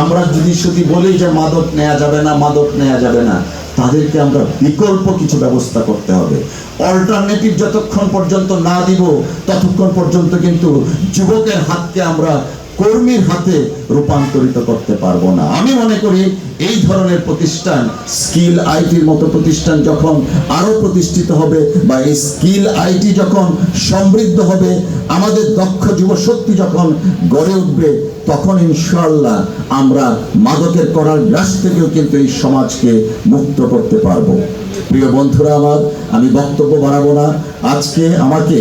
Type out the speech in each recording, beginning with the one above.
আমরা যদি শুধু বলি যে মাদক নেওয়া যাবে না, মাদক নেওয়া যাবে না, তাদেরকে আমরা বিকল্প কিছু ব্যবস্থা করতে হবে। অল্টারনেটিভ যতক্ষণ পর্যন্ত না দিব ততক্ষণ পর্যন্ত কিন্তু যুবকের হাতকে আমরা কর্মীর হাতে রূপান্তরিত করতে পারবো না। আমি মনে করি এই ধরনের প্রতিষ্ঠান, স্কিল আইটির মতো প্রতিষ্ঠান যখন আরো প্রতিষ্ঠিত হবে বা এই স্কিল আইটি যখন সমৃদ্ধ হবে, আমাদের দক্ষ যুবশক্তি যখন গড়ে উঠবে, তখন ইনশাআল্লাহ আমরা মাদকের করার গ্রাস থেকেও কিন্তু এই সমাজকে মুক্ত করতে পারবো। প্রিয় বন্ধুরা আমার, আমি বক্তব্য বাড়াবো না। আজকে আমাকে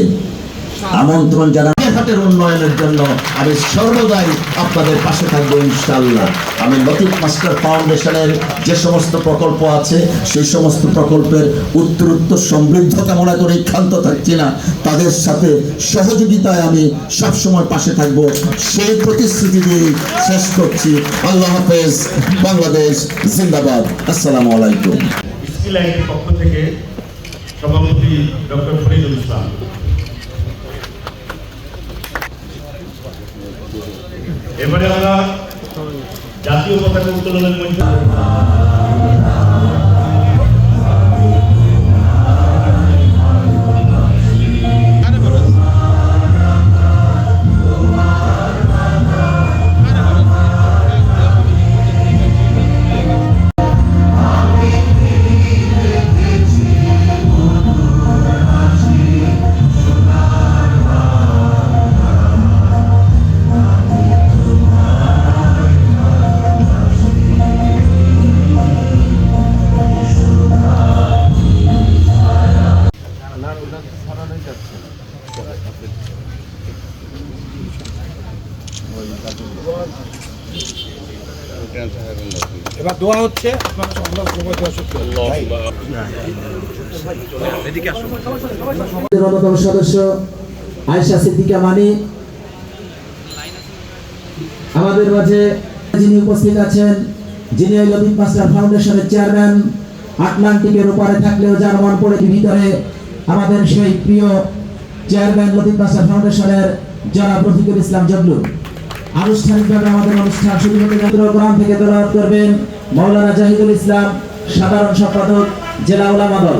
আমন্ত্রণ জানান হাটের উন্নয়নের জন্য আমি সর্বদাই আপনাদের পাশে থাকবো ইনশাআল্লাহ। আমি লতিফ মাস্টার ফাউন্ডেশনের যে সমস্ত প্রকল্প আছে সেই সমস্ত প্রকল্পের উত্তরোত্তর সমৃদ্ধ কামনা করে ক্ষান্ত থাকছি না, তাদের সাথে সহযোগিতায় আমি সবসময় পাশে থাকবো, সেই প্রতিশ্রুতি দিয়ে শেষ করছি। আল্লাহ হাফেজ, বাংলাদেশ জিন্দাবাদ। আসসালামু আলাইকুম। স্কিল আইটির পক্ষ থেকে সভাপতি ডক্টর ফরিদুল ইসলাম। এবারে আমরা জাতীয় পতাকা উত্তোলনের মধ্যে এবার দোয়া হচ্ছে অন্যতম সদস্য আয়েশা সিদ্দিকা মানি আমাদের মাঝে যিনি উপস্থিত আছেন, যিনি লতিফ মাস্টার ফাউন্ডেশনের চেয়ারম্যান, আটলান্টিকের উপরে থাকলেও জার্মান পড়ে ভিতরে আমাদের সেই প্রিয় চেয়ারম্যান লতিফ মাস্টার ফাউন্ডেশনের জনাব রফিকুল ইসলাম জবলু। আনুষ্ঠানিকভাবে আমাদের অনুষ্ঠান শুরু হতে যাচ্ছে। কোরআন থেকে তেলাওয়াত করবেন মাওলানা জাহিদুল ইসলাম, সাধারণ সম্পাদক জেলা উলামা দল।